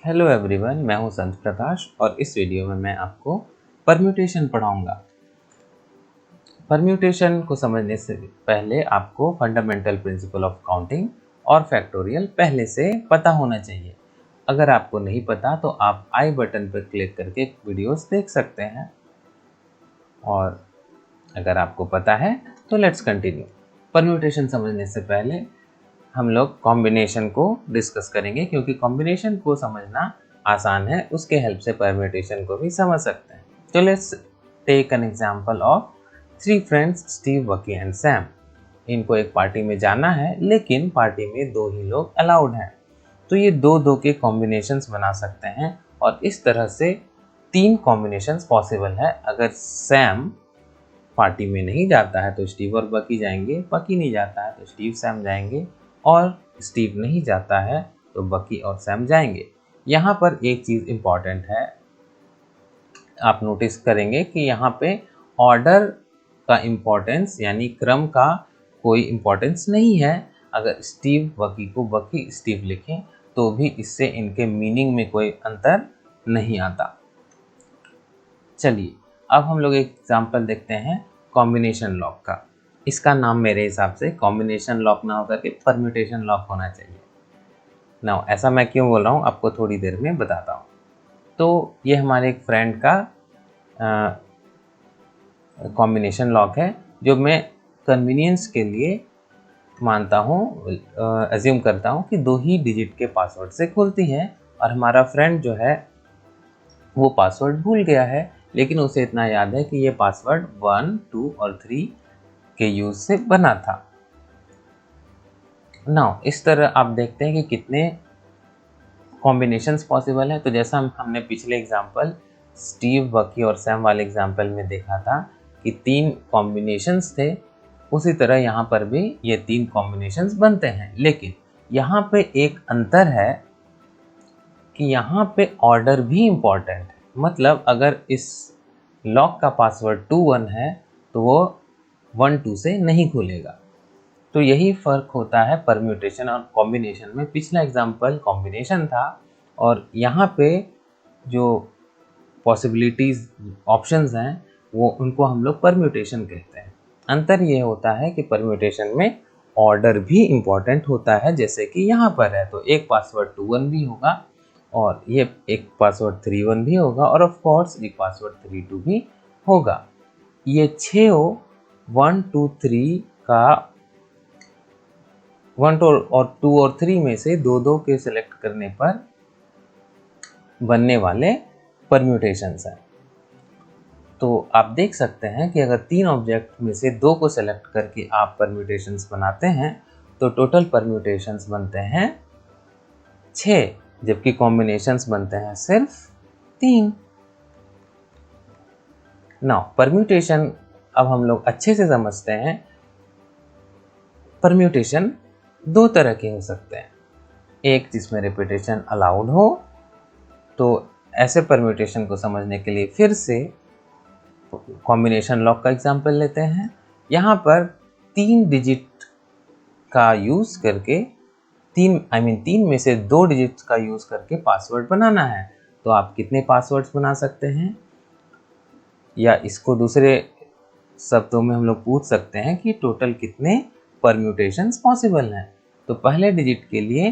Hello everyone, मैं हूं संत प्रकाश और इस वीडियो में मैं आपको परम्यूटेशन पढ़ाऊंगा। परम्यूटेशन को समझने से पहले आपको फंडामेंटल प्रिंसिपल ऑफ काउंटिंग और फैक्टोरियल पहले से पता होना चाहिए। अगर आपको नहीं पता तो आप आई बटन पर क्लिक करके वीडियोस देख सकते हैं, और अगर आपको पता है तो लेट्स कंटिन्यू। परम्यूटेशन समझने से पहले हम लोग कॉम्बिनेशन को डिस्कस करेंगे, क्योंकि कॉम्बिनेशन को समझना आसान है, उसके हेल्प से परम्यूटेशन को भी समझ सकते हैं। तो let's take an example of 3 friends Steve, वकी एंड सैम। इनको एक पार्टी में जाना है, लेकिन पार्टी में 2 ही लोग अलाउड हैं। तो ये 2-2 के कॉम्बिनेशंस बना सकते हैं, और इस तरह से 3 कॉम्बिनेशंस पॉसिबल है। अगर सैम पार्टी में नहीं जाता है तो स्टीव और बकी जाएंगे, बकी नहीं जाता है तो स्टीव सैम जाएंगे, और स्टीव नहीं जाता है तो बकी और सैम जाएंगे। यहाँ पर एक चीज़ इम्पॉर्टेंट है, आप नोटिस करेंगे कि यहाँ पे ऑर्डर का इम्पोर्टेंस यानी क्रम का कोई इम्पोर्टेंस नहीं है। अगर स्टीव बकी को बकी स्टीव लिखें तो भी इससे इनके मीनिंग में कोई अंतर नहीं आता। चलिए अब हम लोग एक एग्जाम्पल देखते हैं कॉम्बिनेशन लॉक का। इसका नाम मेरे हिसाब से कॉम्बिनेशन लॉक ना होकर के परम्यूटेशन लॉक होना चाहिए। नाउ ऐसा मैं क्यों बोल रहा हूँ आपको थोड़ी देर में बताता हूँ। तो ये हमारे एक फ्रेंड का कॉम्बिनेशन लॉक है, जो मैं कन्वीनियंस के लिए मानता हूँ, एज्यूम करता हूँ कि 2 ही डिजिट के पासवर्ड से खुलती है, और हमारा फ्रेंड जो है वो पासवर्ड भूल गया है, लेकिन उसे इतना याद है कि ये पासवर्ड 1, 2 और 3 के यूज से बना था। नाउ इस तरह आप देखते हैं कि कितने कॉम्बिनेशंस पॉसिबल है। तो जैसा हमने पिछले एग्जांपल स्टीव, बकी और सैम वाले एग्जांपल में देखा था कि 3 कॉम्बिनेशंस थे, उसी तरह यहाँ पर भी ये 3 कॉम्बिनेशंस बनते हैं। लेकिन यहाँ पे एक अंतर है कि यहाँ पे ऑर्डर भी इम्पॉर्टेंट है। मतलब अगर इस लॉक का पासवर्ड 21 है तो वो 12 से नहीं खुलेगा। तो यही फ़र्क होता है परम्यूटेशन और कॉम्बिनेशन में। पिछला एग्जांपल कॉम्बिनेशन था, और यहाँ पे जो पॉसिबिलिटीज़ ऑप्शंस हैं वो उनको हम लोग परम्यूटेशन कहते हैं। अंतर ये होता है कि परम्यूटेशन में ऑर्डर भी इम्पॉर्टेंट होता है, जैसे कि यहाँ पर है तो एक पासवर्ड 21 भी होगा, और ये एक पासवर्ड 31 भी होगा, और ऑफ कोर्स एक पासवर्ड 32 भी होगा। ये 6 1, 2, 3 का 1 और 2 और 3 में से 2-2 के सिलेक्ट करने पर बनने वाले परम्यूटेशंस हैं। तो आप देख सकते हैं कि अगर 3 ऑब्जेक्ट में से 2 को सेलेक्ट करके आप परम्यूटेशंस बनाते हैं तो टोटल परम्यूटेशंस बनते हैं 6, जबकि कॉम्बिनेशंस बनते हैं सिर्फ 3। नाउ परम्यूटेशन अब हम लोग अच्छे से समझते हैं। परम्यूटेशन 2 तरह के हो सकते हैं, एक जिसमें रिपीटेशन अलाउड हो। तो ऐसे परम्यूटेशन को समझने के लिए फिर से कॉम्बिनेशन लॉक का एग्जांपल लेते हैं। यहाँ पर 3 डिजिट का यूज़ करके 3 में से 2 डिजिट का यूज़ करके पासवर्ड बनाना है। तो आप कितने पासवर्ड्स बना सकते हैं, या इसको दूसरे शब्दों में हम लोग पूछ सकते हैं कि टोटल कितने परम्यूटेशंस पॉसिबल हैं। तो पहले डिजिट के लिए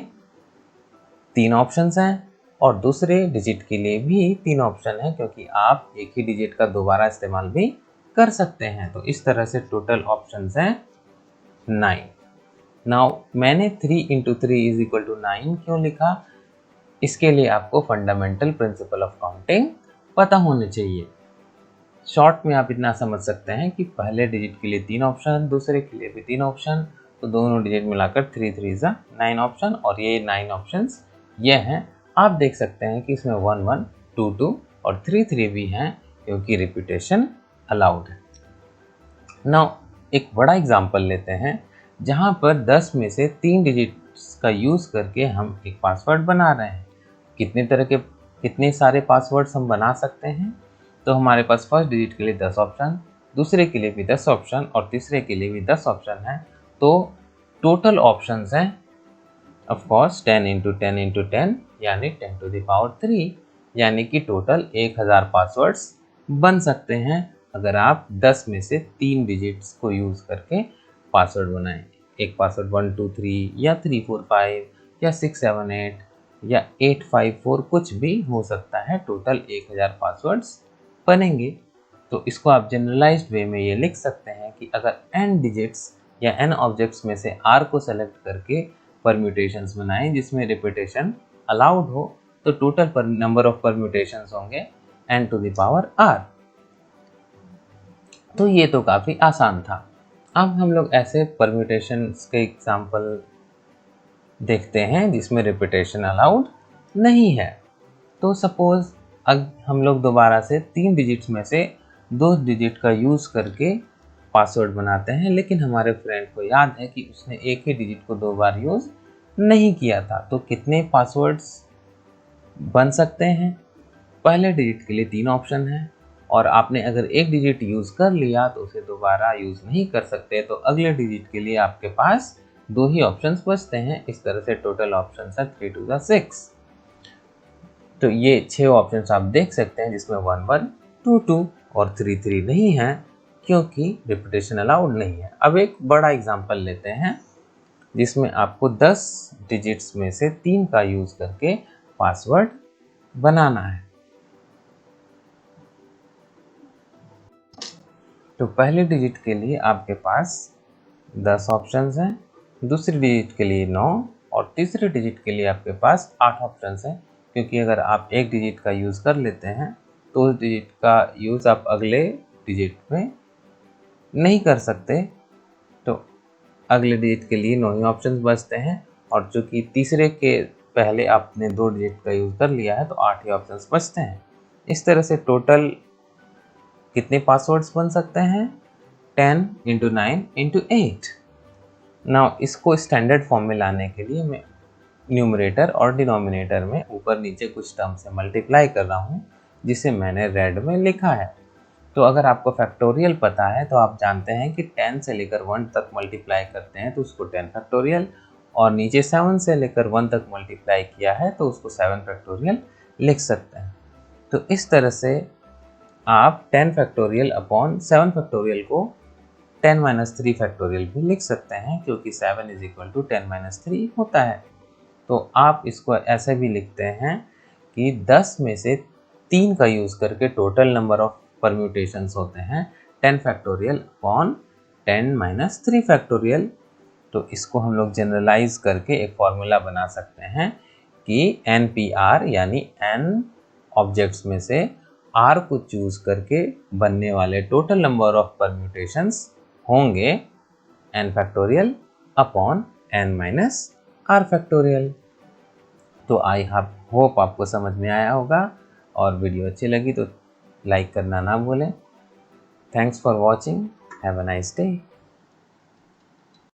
3 ऑप्शंस हैं, और दूसरे डिजिट के लिए भी 3 ऑप्शन है, क्योंकि आप एक ही डिजिट का दोबारा इस्तेमाल भी कर सकते हैं। तो इस तरह से टोटल ऑप्शंस हैं 9। नाउ मैंने 3 × 3 = 9 क्यों लिखा? इसके लिए आपको फंडामेंटल प्रिंसिपल ऑफ काउंटिंग पता होने चाहिए। शॉर्ट में आप इतना समझ सकते हैं कि पहले डिजिट के लिए 3 ऑप्शन, दूसरे के लिए भी 3 ऑप्शन, तो दोनों डिजिट मिलाकर 3 3 = 9 ऑप्शन, और ये 9 ऑप्शंस ये हैं। आप देख सकते हैं कि इसमें 1 1, 2 2 और 3 3 भी हैं, क्योंकि रिपीटेशन अलाउड है। नाउ एक बड़ा एग्जांपल लेते हैं, जहां पर 10 में से 3 डिजिट्स का यूज़ करके हम एक पासवर्ड बना रहे हैं। कितने सारे पासवर्ड्स हम बना सकते हैं? तो हमारे पास फर्स्ट डिजिट के लिए 10 ऑप्शन, दूसरे के लिए भी 10 ऑप्शन, और तीसरे के लिए भी 10 ऑप्शन है। तो टोटल ऑप्शंस हैं ऑफ कोर्स 10 × 10 × 10 यानी 10 to the power 3, यानी कि टोटल 1000 पासवर्ड्स बन सकते हैं अगर आप 10 में से 3 डिजिट्स को यूज़ करके पासवर्ड बनाएं। एक पासवर्ड 1 2 3 या 3 4 5 या 6 7 8 या 8 5 4 कुछ भी हो सकता है, टोटल 1000 पासवर्ड्स बनेंगे। तो इसको आप जनरलाइज्ड वे में ये लिख सकते हैं कि अगर n डिजिट्स या n ऑब्जेक्ट्स में से r को सेलेक्ट करके परम्यूटेशंस बनाएं जिसमें रिपीटेशन अलाउड हो, तो टोटल नंबर ऑफ परम्यूटेशंस होंगे n to the power r। तो ये तो काफ़ी आसान था। अब हम लोग ऐसे परम्यूटेशंस के एग्जाम्पल देखते हैं जिसमें रिपीटेशन अलाउड नहीं है। तो सपोज अब हम लोग दोबारा से 3 डिजिट्स में से 2 डिजिट का यूज़ करके पासवर्ड बनाते हैं, लेकिन हमारे फ्रेंड को याद है कि उसने एक ही डिजिट को 2 बार यूज़ नहीं किया था। तो कितने पासवर्ड्स बन सकते हैं? पहले डिजिट के लिए 3 ऑप्शन हैं और आपने अगर एक डिजिट यूज़ कर लिया तो उसे दोबारा यूज़ नहीं कर सकते, तो अगले डिजिट के लिए आपके पास 2 ही ऑप्शंस बचते हैं। इस तरह से टोटल ऑप्शंस है 3 to the 6। तो ये 6 ऑप्शंस आप देख सकते हैं जिसमें 1 1 2 2 और 3 3 नहीं है क्योंकि रिपीटेशन अलाउड नहीं है। अब एक बड़ा एग्जांपल लेते हैं जिसमें आपको 10 डिजिट्स में से 3 का यूज़ करके पासवर्ड बनाना है। तो पहले डिजिट के लिए आपके पास 10 ऑप्शंस हैं, दूसरी डिजिट के लिए 9 और तीसरे डिजिट के लिए आपके पास 8 ऑप्शंस हैं, क्योंकि अगर आप एक डिजिट का यूज़ कर लेते हैं तो उस डिजिट का यूज़ आप अगले डिजिट में नहीं कर सकते। तो अगले डिजिट के लिए 9 ही ऑप्शंस बचते हैं और चूँकि तीसरे के पहले आपने 2 डिजिट का यूज़ कर लिया है तो 8 ही ऑप्शंस बचते हैं। इस तरह से टोटल कितने पासवर्ड्स बन सकते हैं? 10 × 9 × 8। नाउ इसको स्टैंडर्ड फॉर्म में लाने के लिए मैं न्यूमरेटर और डिनोमिनेटर में ऊपर नीचे कुछ टर्म से मल्टीप्लाई कर रहा हूँ, जिसे मैंने रेड में लिखा है। तो अगर आपको फैक्टोरियल पता है तो आप जानते हैं कि 10 से लेकर 1 तक मल्टीप्लाई करते हैं तो उसको 10 फैक्टोरियल, और नीचे 7 से लेकर 1 तक मल्टीप्लाई किया है तो उसको 7 फैक्टोरियल लिख सकते हैं। तो इस तरह से आप 10 फैक्टोरियल अपॉन 7 फैक्टोरियल को 10 - 3 फैक्टोरियल भी लिख सकते हैं, क्योंकि 7 = 10 - 3 होता है। तो आप इसको ऐसे भी लिखते हैं कि 10 में से 3 का यूज़ करके टोटल नंबर ऑफ परम्यूटेशंस होते हैं 10 फैक्टोरियल अपॉन 10 - 3 फैक्टोरियल। तो इसको हम लोग जनरलाइज करके एक फॉर्मूला बना सकते हैं कि NPR यानी n ऑब्जेक्ट्स में से R को चूज़ करके बनने वाले टोटल नंबर ऑफ परम्यूटेशंस होंगे n factorial upon n - r factorial. तो आई होप आपको समझ में आया होगा, और वीडियो अच्छी लगी तो लाइक करना ना भूलें। Thanks for watching, have a nice day.